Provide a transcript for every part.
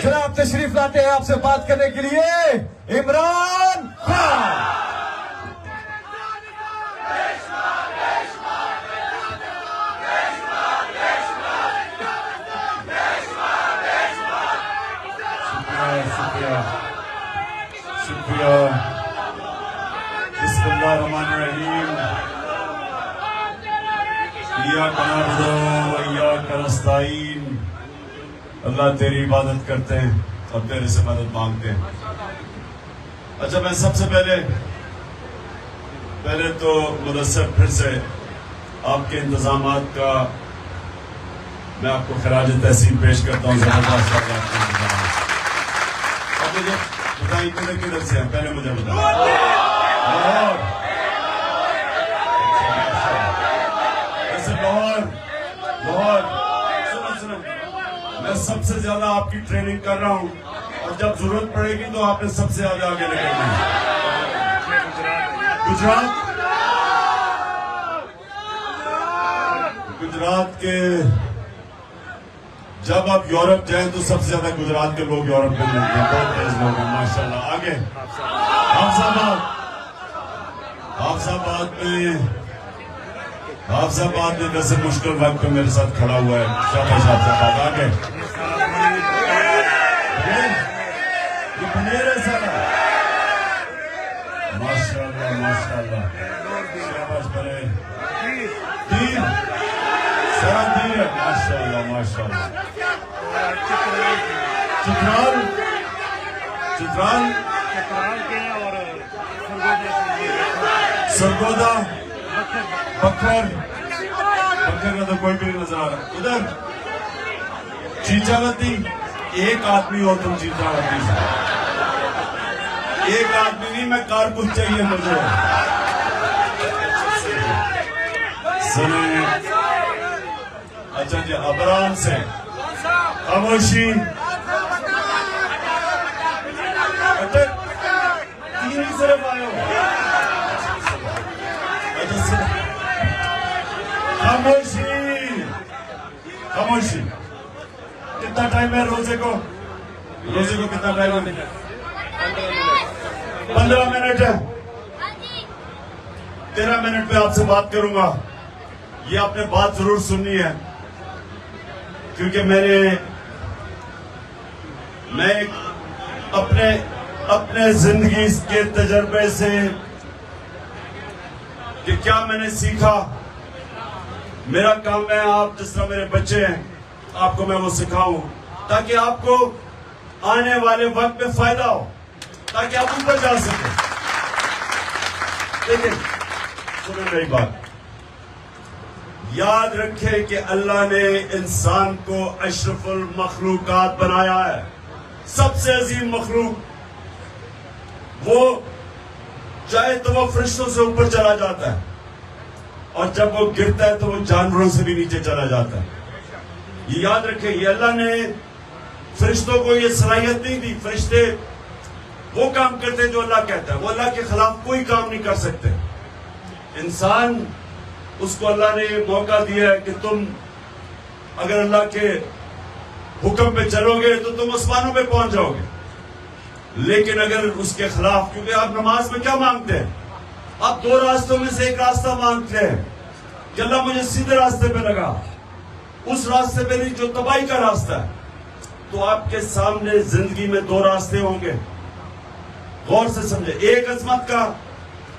जनाब तशरीफ लाते हैं आपसे बात करने के लिए इमरान खान। शुक्रिया। बिस्मिल्लाहिर्रहमानिर्रहीम। इय्याका नअबुदु व इय्याका नस्तईन। अल्लाह तेरी इबादत करते हैं और तेरे से मदद मांगते हैं। अच्छा, मैं सबसे पहले तो मुदस्सर फिर से आपके इंतजामात का मैं आपको खराज तहसीन पेश करता हूँ। जबरदस्त मुझे बताइए किधर से हैं, पहले मुझे बताइए। लाहौर। सुनो, मैं सबसे ज्यादा आपकी ट्रेनिंग कर रहा हूँ और जब जरूरत पड़ेगी तो आपने सबसे ज्यादा आगे निकलना है। गुजरात के जब आप यूरोप जाएं तो सबसे ज्यादा गुजरात के लोग यूरोप में मिलते हैं। बहुत तेज लोग हैं माशाल्लाह। आगे हाफिजाबाद में वैसे मुश्किल वक्त पे मेरे साथ खड़ा हुआ है। शाबाश हाफिजाबाद। आगे ये बनेरे सारा माशाल्लाह। शाबाश बने तीन सारा तीन है माशाल्लाह। चित्राल सरगोदा बखर का तो कोई भी नहीं नजर आ रहा। उधर चीचावती, एक आदमी हो तुम चीचावती से, एक आदमी नहीं, मैं कारकुन चाहिए मुझे। सुने, अच्छा जी, अबराम से खामोशी। तीन ही सिर्फ आए हो। अच्छा, खामोशी। कितना टाइम है रोजे को कितना टाइम है? 15 मिनट है। 13 मिनट में आपसे बात करूंगा। ये आपने बात जरूर सुननी है क्योंकि मैं अपने जिंदगी के तजर्बे से कि क्या मैंने सीखा, मेरा काम है आप जिस तरह मेरे बच्चे हैं आपको मैं वो सिखाऊं ताकि आपको आने वाले वक्त में फायदा हो, ताकि आप ऊपर जा सके। लेकिन सुनो मेरी बात, याद रखें कि अल्लाह ने इंसान को अशरफुल मखलूकात बनाया है, सबसे अजीम मखलूक। वो चाहे तो वो फरिश्तों से ऊपर चला जाता है और जब वो गिरता है तो वो जानवरों से भी नीचे चला जाता है। ये याद रखें, ये अल्लाह ने फरिश्तों को ये सलाहियत नहीं दी। फरिश्ते वो काम करते जो अल्लाह कहता है, वो अल्लाह के खिलाफ कोई काम नहीं कर सकते। इंसान, उसको अल्लाह ने मौका दिया है कि तुम अगर अल्लाह के हुक्म पे चलोगे तो तुम आसमानों पे पहुंच जाओगे। लेकिन अगर उसके खिलाफ, क्योंकि आप नमाज में क्या मांगते हैं? आप दो रास्तों में से एक रास्ता मांगते हैं कि अल्लाह मुझे सीधे रास्ते पे लगा, उस रास्ते पे नहीं जो तबाही का रास्ता है। तो आपके सामने जिंदगी में दो रास्ते होंगे, गौर से समझे, एक अजमत का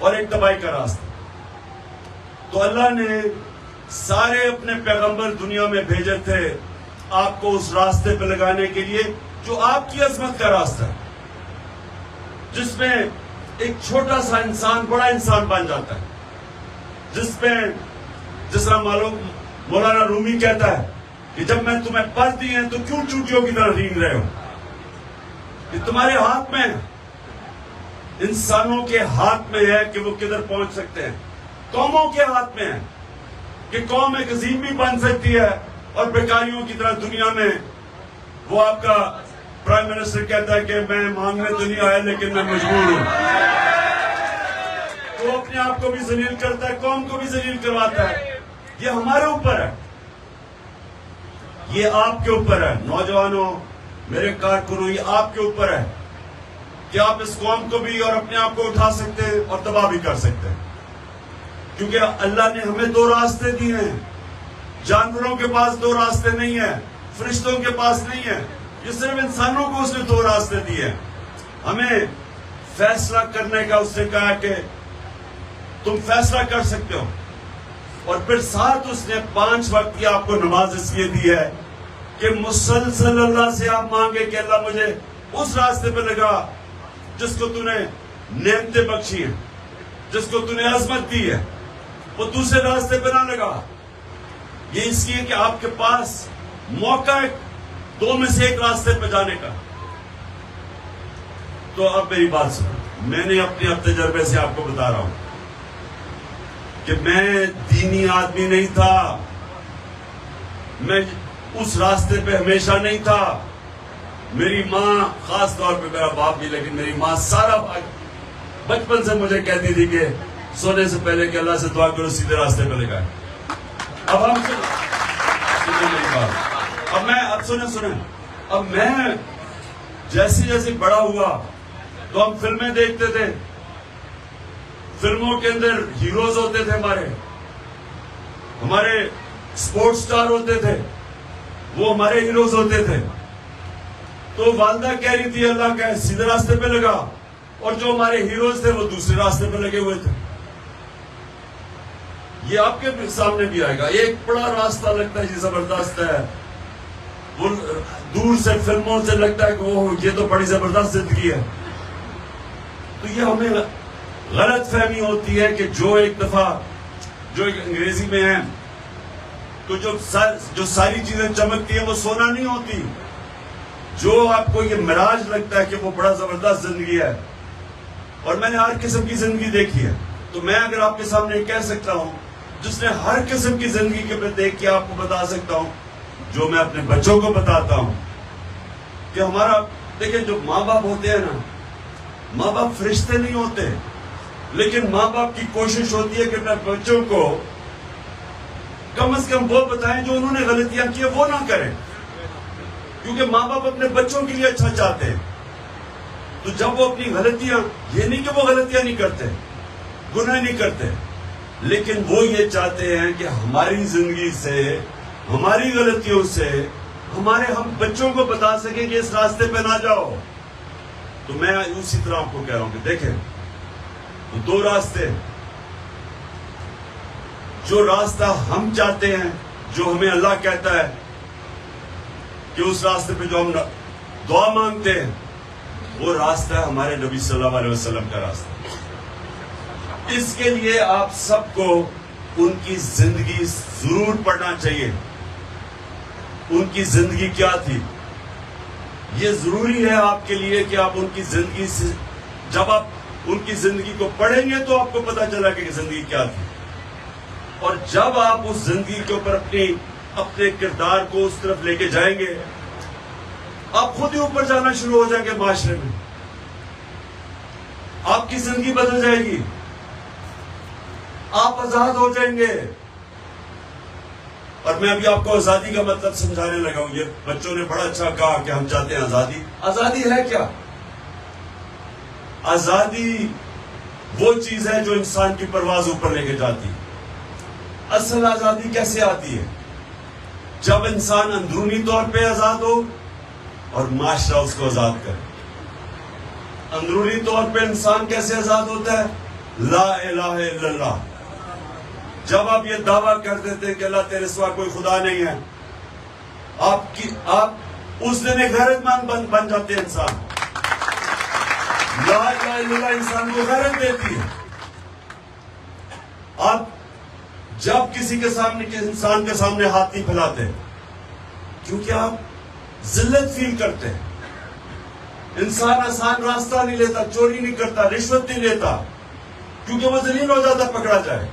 और एक तबाही का रास्ता। तो अल्लाह ने सारे अपने पैगंबर दुनिया में भेजे थे आपको उस रास्ते पे लगाने के लिए जो आपकी अजमत का रास्ता है, जिसमें एक छोटा सा इंसान बड़ा इंसान बन जाता है, जिसमें जिस तरह मालूम मौलाना रूमी कहता है कि जब मैं तुम्हें पर दी है तो क्यों चूटियों की तरह रींग रहे हो? ये तुम्हारे हाथ में, इंसानों के हाथ में है कि वो किधर पहुंच सकते हैं। कौमों के हाथ में है कि कौम एक अजीम भी बन सकती है और बेकारियों की तरह दुनिया में वो आपका प्राइम मिनिस्टर कहता है कि मैं मांगने तो नहीं आया लेकिन मैं मजबूर हूं। तो अपने आप को भी जलील करता है, कौम को भी जलील करवाता है। ये हमारे ऊपर है, ये आपके ऊपर है। नौजवानों, मेरे कारकुनों, ये आपके ऊपर है कि आप इस कौम को भी और अपने आप को उठा सकते हैं और तबाह भी कर सकते हैं, क्योंकि अल्लाह ने हमें दो रास्ते दिए हैं। जानवरों के पास दो रास्ते नहीं है, फरिश्तों के पास नहीं है, ये सिर्फ इंसानों को उसने दो रास्ते दिए हैं। हमें फैसला करने का उसने कहा कि तुम फैसला कर सकते हो, और फिर साथ उसने 5 वक्त की आपको नमाज इसलिए दी है कि मुसलसल अल्लाह से आप मांगे कि अल्लाह मुझे उस रास्ते पे लगा जिसको तूने नेमतें बख्शी हैं, जिसको तूने अजमत दी है, वो दूसरे रास्ते पे ना लगा। ये इसलिए कि आपके पास मौका है दो में से एक रास्ते पे जाने का। तो अब मेरी बात सुनो, मैंने अपने तजर्बे से आपको बता रहा हूं कि मैं दीनी आदमी नहीं था, मैं उस रास्ते पे हमेशा नहीं था। मेरी माँ, खास तौर पे मेरा बाप भी, लेकिन मेरी माँ सारा बचपन से मुझे कहती थी कि सोने से पहले कि अल्लाह से दुआ करो सीधे रास्ते पे लगाए। अब हम सुने मेरी बात, अब सुने अब मैं जैसे जैसे बड़ा हुआ तो हम फिल्में देखते थे, फिल्मों के अंदर हीरोज होते थे, हमारे स्पोर्ट्स स्टार होते थे, वो हमारे हीरोज होते थे। तो वालदा कह रही थी अल्लाह का सीधे रास्ते पे लगा, और जो हमारे हीरोज थे वो दूसरे रास्ते पे लगे हुए थे। ये आपके सामने भी आएगा, एक बड़ा रास्ता लगता है जी जबरदस्त है, वो दूर से फिल्मों से लगता है कि वो ये तो बड़ी जबरदस्त जिंदगी है। तो ये हमें गलत फहमी होती है कि जो एक दफा, जो एक अंग्रेजी में है, तो जो सारी चीजें चमकती है वो सोना नहीं होती। जो आपको ये मिराज लगता है कि वो बड़ा जबरदस्त जिंदगी है, और मैंने हर किस्म की जिंदगी देखी है, तो मैं अगर आपके सामने कह सकता हूं, जिसने हर किस्म की जिंदगी के पे देख के आपको बता सकता हूं, जो मैं अपने बच्चों को बताता हूं कि हमारा, देखिए जो माँ बाप होते हैं ना, माँ बाप फरिश्ते नहीं होते, लेकिन माँ बाप की कोशिश होती है कि अपने बच्चों को कम से कम वो बताएं जो उन्होंने गलतियां की वो ना करें, क्योंकि माँ बाप अपने बच्चों के लिए अच्छा चाहते हैं। तो जब वो अपनी गलतियां, ये नहीं कि वो गलतियां नहीं करते, गुनाह नहीं करते, लेकिन वो ये चाहते हैं कि हमारी जिंदगी से, हमारी गलतियों से हम बच्चों को बता सकें कि इस रास्ते पे ना जाओ। तो मैं उसी तरह आपको कह रहा हूं कि देखें, तो दो रास्ते, जो रास्ता हम चाहते हैं, जो हमें अल्लाह कहता है कि उस रास्ते पे जो हम दुआ मांगते हैं, वो रास्ता है हमारे नबी सल्लल्लाहु अलैहि वसल्लम का रास्ता। इसके लिए आप सबको उनकी जिंदगी जरूर पढ़ना चाहिए। उनकी जिंदगी क्या थी, ये जरूरी है आपके लिए कि आप उनकी जिंदगी से, जब आप उनकी जिंदगी को पढ़ेंगे तो आपको पता चला कि जिंदगी क्या थी, और जब आप उस जिंदगी के ऊपर अपने किरदार को उस तरफ लेके जाएंगे, आप खुद ही ऊपर जाना शुरू हो जाएंगे माशरे में, आपकी जिंदगी बदल जाएगी, आप आजाद हो जाएंगे। और मैं अभी आपको आजादी का मतलब समझाने लगा हूं। ये बच्चों ने बड़ा अच्छा कहा कि हम चाहते हैं आजादी। आजादी है क्या? आजादी वो चीज है जो इंसान की परवाज ऊपर लेके जाती है। असल आजादी कैसे आती है? जब इंसान अंदरूनी तौर पे आजाद हो और माशरा उसको आजाद करे। अंदरूनी तौर पे इंसान कैसे आजाद होता है? ला इलाहा इल्लल्लाह। जब आप ये दावा कर देते हैं कि अल्लाह तेरे सिवा कोई खुदा नहीं है, आप उस दिन एक गैरतमंद बन जाते हैं इंसान। ला इलाहा इल्लल्लाह इंसान को गैरत देती है। आप जब किसी इंसान के सामने हाथ नहीं फैलाते, क्योंकि आप जिल्लत फील करते हैं। इंसान आसान रास्ता नहीं लेता, चोरी नहीं करता, रिश्वत नहीं लेता, क्योंकि वो जलील हो जाता पकड़ा जाए।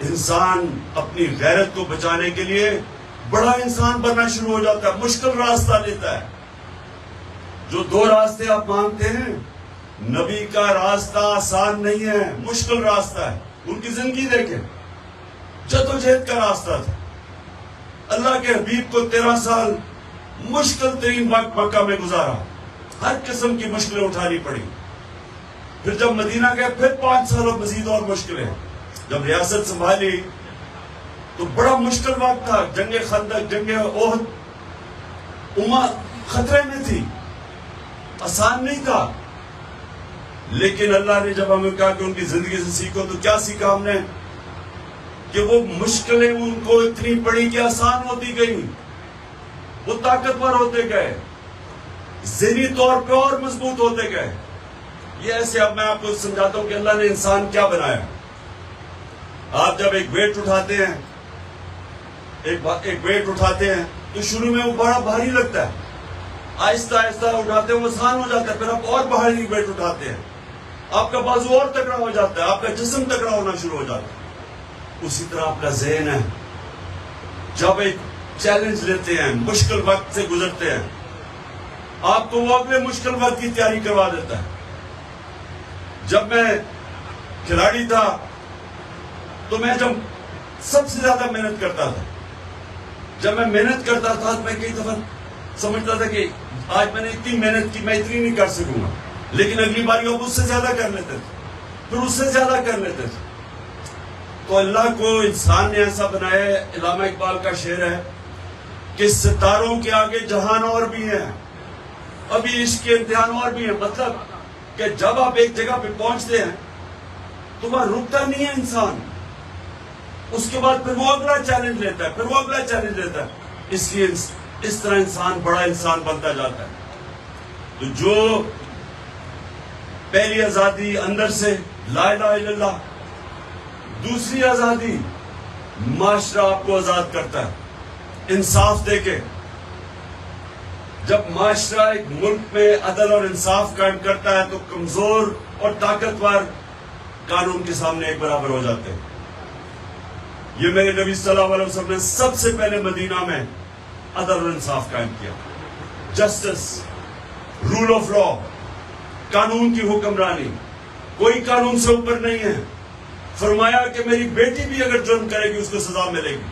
इंसान अपनी गैरत को बचाने के लिए बड़ा इंसान बनना शुरू हो जाता है, मुश्किल रास्ता लेता है। जो दो रास्ते आप मांगते हैं, नबी का रास्ता आसान नहीं है, मुश्किल रास्ता है। उनकी जिंदगी देखें, जद्दोजहद का रास्ता था। अल्लाह के हबीब को 13 साल मुश्किल तरीन वक्त मक्का में गुजारा, हर किस्म की मुश्किलें उठानी पड़ी। फिर जब मदीना गए फिर 5 साल और मजीद और मुश्किलें। जब रियासत संभाली तो बड़ा मुश्किल वक्त था, जंगे खंदक, जंगे ओहद, उम्मा खतरे में थी, आसान नहीं था। लेकिन अल्लाह ने जब हमें कहा कि उनकी जिंदगी से सीखो, तो क्या सीखा हमने? कि वो मुश्किलें उनको इतनी पड़ी कि आसान होती गई, वो ताकतवर होते गए, ज़हनी तौर पे और मजबूत होते गए। ये ऐसे, अब मैं आपको समझाता हूं कि अल्लाह ने इंसान क्या बनाया। आप जब एक वेट उठाते हैं, एक वेट उठाते हैं तो शुरू में वो बड़ा भारी लगता है, आहिस्ता आहिस्ता उठाते हैं वो आसान हो जाता है। फिर आप और भारी वेट उठाते हैं, आपका बाजू और तगड़ा हो जाता है, आपका जिस्म तगड़ा होना शुरू हो जाता है। उसी तरह आपका ज़हन है, जब एक चैलेंज लेते हैं, मुश्किल वक्त से गुजरते हैं, आपको वो अगले मुश्किल वक्त की तैयारी करवा देता है। जब मैं खिलाड़ी था तो मैं जब सबसे ज्यादा मेहनत करता था, जब मैं मेहनत करता था तो मैं कई दफा समझता था कि आज मैंने इतनी मेहनत की, मैं इतनी नहीं कर सकूंगा, लेकिन अगली बार वो उससे ज्यादा कर लेते थे, फिर उससे ज्यादा कर लेते थे। तो अल्लाह को इंसान ने ऐसा बनाया है, इलामा इकबाल का शेर है कि सितारों के आगे जहान और भी है, अभी इश्क के इम्तिहान और भी है। मतलब कि जब आप एक जगह पे पहुंचते हैं तो वहां रुकता नहीं है इंसान, उसके बाद फिर वो अगला चैलेंज लेता है, फिर वो अगला चैलेंज लेता है। इसलिए इस तरह इंसान बड़ा इंसान बनता जाता है। तो जो पहली आजादी अंदर से ला इलाहा इल्लल्लाह, दूसरी आजादी माशरा आपको आजाद करता है इंसाफ देके। जब माशरा एक मुल्क में अदल और इंसाफ कायम करता है तो कमजोर और ताकतवर कानून के सामने एक बराबर हो जाते हैं। ये मेरे नबी सल्लल्लाहु अलैहि वसल्लम ने सबसे पहले मदीना में अदल और इंसाफ कायम किया, जस्टिस, रूल ऑफ लॉ, कानून की हुक्मरानी, कोई कानून से ऊपर नहीं है। फरमाया कि मेरी बेटी भी अगर जुर्म करेगी उसको सजा मिलेगी।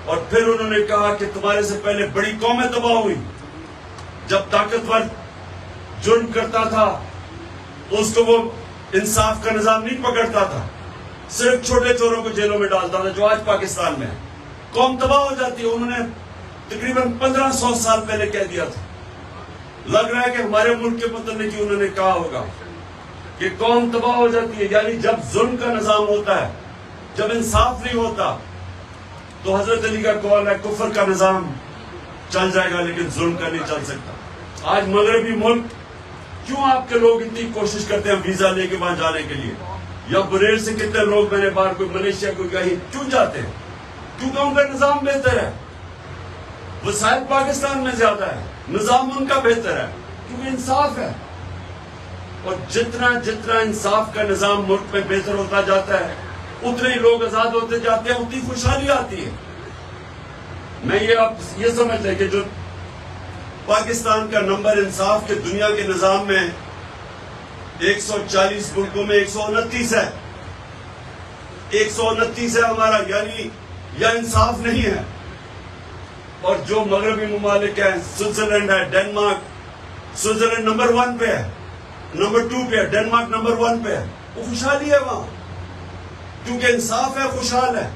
और फिर उन्होंने कहा कि तुम्हारे से पहले बड़ी कौमें तबाह हुई, जब ताकतवर जुर्म करता था उसको वो इंसाफ का निजाम नहीं पकड़ता था, सिर्फ छोटे चोरों को जेलों में डालता था, जो आज पाकिस्तान में है। कौम तबाह हो जाती है। उन्होंने तकरीबन 1500 साल पहले कह दिया था। लग रहा है कि हमारे मुल्क के मुतल्लिक उन्होंने कहा होगा कि कौम तबाह हो जाती है। यानी जब जुल्म का निजाम होता है, जब इंसाफ नहीं होता, तो हजरत अली का कौल है कुफर का निजाम चल जाएगा लेकिन जुल्म का नहीं चल सकता। आज मगरबी मुल्क, क्यों आपके लोग इतनी कोशिश करते हैं वीजा लेके वहां जाने के लिए? या बुरेर से कितने लोग मैंने बाहर, कोई मलेशिया, कोई कहीं, क्यों जाते हैं? क्योंकि उनका निजाम बेहतर है, वसाइल पाकिस्तान में ज्यादा है, निजाम उनका बेहतर है, क्योंकि इंसाफ है। और जितना जितना इंसाफ का निजाम मुल्क में बेहतर होता जाता है, उतने ही लोग आजाद होते जाते हैं, उतनी खुशहाली आती है। मैं ये आप ये समझ लें कि जो पाकिस्तान का नंबर इंसाफ के दुनिया के निजाम में 140 मुल्कों में 129 है, 129 है हमारा, यानी यह इंसाफ नहीं है। और जो मगरबी ममालिक है, स्विट्जरलैंड है, डेनमार्क, स्विट्जरलैंड नंबर 1 पे है, नंबर 2 पे है, डेनमार्क नंबर 1 पे है, वो खुशहाली है वहां, क्योंकि इंसाफ है, खुशहाल है।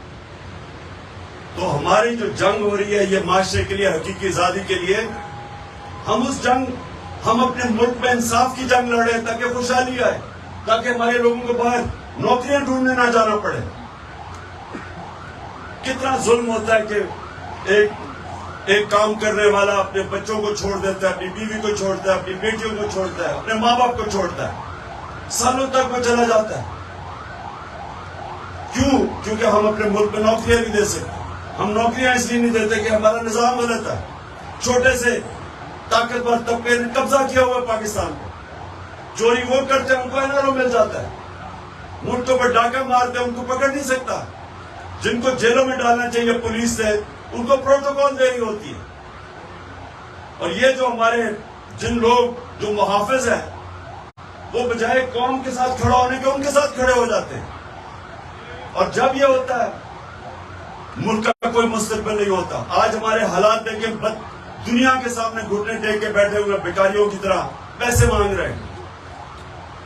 तो हमारी जो जंग हो रही है ये माशरे के लिए, हकीकी आजादी के लिए, हम अपने मुल्क में इंसाफ की जंग लड़ रहे हैं ताकि खुशहाली आए, ताकि हमारे लोगों को बाहर नौकरियां ढूंढने ना जाना पड़े। कितना जुल्म होता है कि एक काम करने वाला अपने बच्चों को छोड़ देता है, अपनी बीवी को छोड़ता है, अपनी बेटियों को छोड़ता है, अपने माँ बाप को छोड़ता है, सालों तक वो चला जाता है। क्यों? क्योंकि हम अपने मुल्क में नौकरियां नहीं दे सकते। हम नौकरियां इसलिए नहीं देते कि हमारा निजाम गलत है। छोटे से ताकतवर तबके ने कब्जा किया हुआ पाकिस्तान को, चोरी वो करते हैं उनको एनआरओ मिल जाता है, मुल्कों पर डाका मारते हैं उनको पकड़ नहीं सकता, जिनको जेलों में डालना चाहिए पुलिस से उनको प्रोटोकॉल देनी होती है। और ये जो हमारे जिन लोग जो मुहाफिज हैं, वो बजाय कौम के साथ खड़ा होने के उनके साथ खड़े हो जाते हैं। और जब ये होता है मुल्क का कोई मुस्तकबिल नहीं होता। आज हमारे हालात देखें, दुनिया के सामने घुटने टेक के बैठे हुए भिखारियों की तरह पैसे मांग रहे हैं।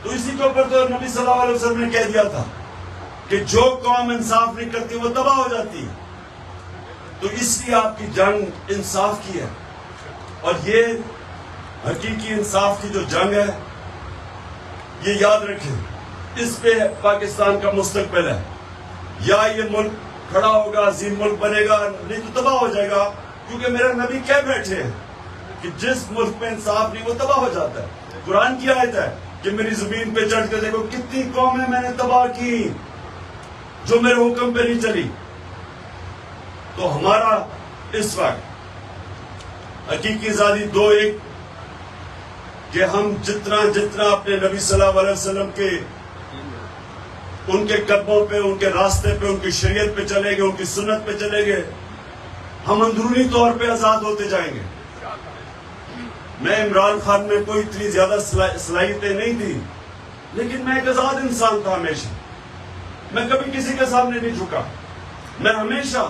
तो इसी के ऊपर तो नबी सल्लल्लाहु अलैहि वसल्लम ने कह दिया था कि जो कौम इंसाफ नहीं करती वो तबाह हो जाती है। तो इसलिए आपकी जंग इंसाफ की है, और ये हकीकी इंसाफ की जो जंग है, ये याद रखें, इस पे पाकिस्तान का मुस्तकबिल है। या ये मुल्क खड़ा होगा, अजीम मुल्क बनेगा, नहीं तो तबाह हो जाएगा। क्योंकि मेरा नबी कह बैठे हैं कि जिस मुल्क में इंसाफ नहीं वो तबाह हो जाता है। कुरान की आयत है कि मेरी जमीन पे चढ़ के देखो कितनी कौमें मैंने तबाह की जो मेरे हुक्म पे नहीं चली। तो हमारा इस वक्त हकीकी आजादी दो एक कि हम जितना जितना अपने नबी सल्लल्लाहु अलैहि वसल्लम के उनके कदमों पे, उनके रास्ते पे, उनकी शरीयत पे चलेंगे, उनकी सुन्नत पे चलेंगे, हम अंदरूनी तौर पे आजाद होते जाएंगे। मैं इमरान खान में कोई इतनी ज्यादा सलाहियतें नहीं थी, लेकिन मैं एक आजाद इंसान था हमेशा। मैं कभी किसी के सामने नहीं झुका। मैं हमेशा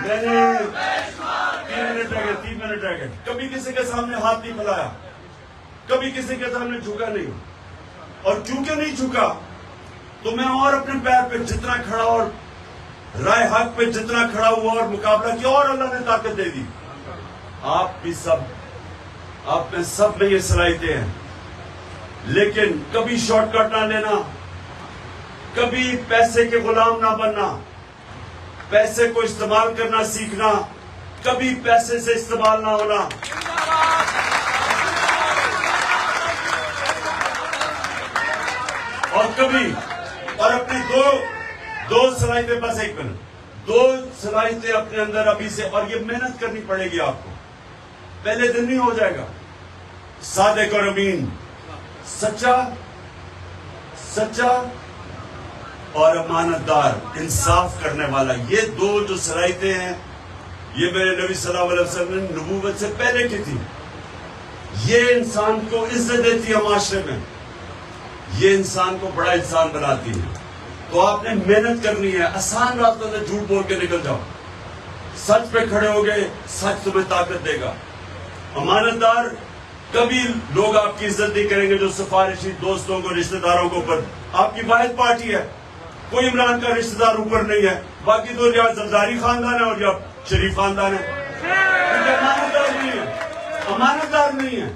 मैंने 3 मिनट रह गए, कभी किसी के सामने हाथ नहीं फैलाया, कभी किसी के सामने झुका नहीं। और क्योंकि नहीं झुका तो मैं और अपने पैर पे जितना खड़ा और राय हक पे जितना खड़ा हुआ और मुकाबला किया, और अल्लाह ने ताकत दे दी। आप भी सब, आप में सब में ये सलाहियतें हैं, लेकिन कभी शॉर्टकट ना लेना, कभी पैसे के गुलाम ना बनना, पैसे को इस्तेमाल करना सीखना, कभी पैसे से इस्तेमाल ना होना। और कभी, और अपनी दो सलाहियतें, बस एक मिनट, 2 सलाहियतें अपने अंदर अभी से, और ये मेहनत करनी पड़ेगी आपको, पहले दिन नहीं हो जाएगा। सादिक और अमीन, सच्चा और अमानतदार, इंसाफ करने वाला, ये 2 जो सलाहियतें हैं, ये मेरे नबी सल्लल्लाहु अलैहि वसल्लम ने नबूवत से पहले की थी। ये इंसान को इज्जत देती है माशरे में, ये इंसान को बड़ा इंसान बनाती है। तो आपने मेहनत करनी है। आसान रास्तों से झूठ बोल के निकल जाओ, सच पे खड़े हो गए, सच तुम्हें ताकत देगा। अमानतदार, कभी लोग आपकी इज्जत नहीं करेंगे जो सिफारिशी दोस्तों को, रिश्तेदारों के ऊपर। आपकी वाहिद पार्टी है, कोई इमरान का रिश्तेदार ऊपर नहीं है, बाकी तो या जरदारी खानदान है और या शरीफ खानदान है। अमानतदार नहीं है, अमानतदार नहीं है,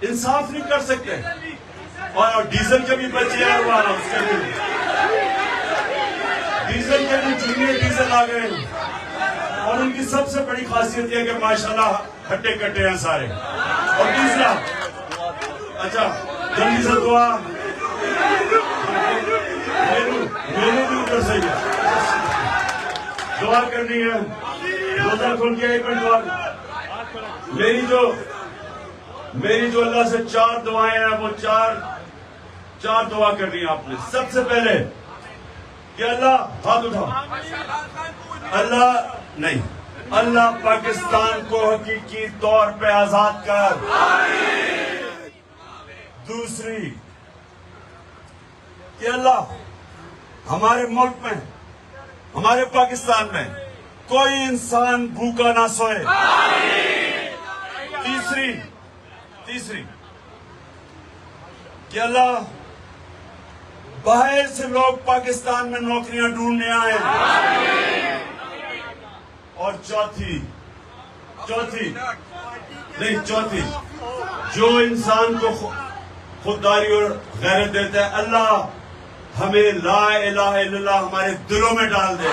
इंसाफ नहीं कर सकते। और डीजल के भी बचे हैं, उसके भी डीजल के भी चुनिए डीजल आ गए, और उनकी सबसे बड़ी खासियत यह है कि माशाल्लाह हट्टे कट्टे हैं सारे। और तीसरा, अच्छा जल्दी से दुआ मेरे भी ऊपर से दुआ करनी है। रोजा खोल के 1 मिनट दुआ। मेरी जो अल्लाह से 4 दुआएं हैं, वो चार दुआ करनी है आपने। सबसे पहले कि अल्लाह, हाथ उठाओ, अल्लाह पाकिस्तान को हकीकी तौर पे आजाद कर। दूसरी कि अल्लाह हमारे मुल्क में, हमारे पाकिस्तान में कोई इंसान भूखा ना सोए। तीसरी कि अल्लाह बाहर से लोग पाकिस्तान में नौकरियां ढूंढने आए। और चौथी, जो इंसान को खुददारी और गैरत देता है, अल्लाह हमें ला इलाहा इल्लल्लाह हमारे दिलों में डाल दे।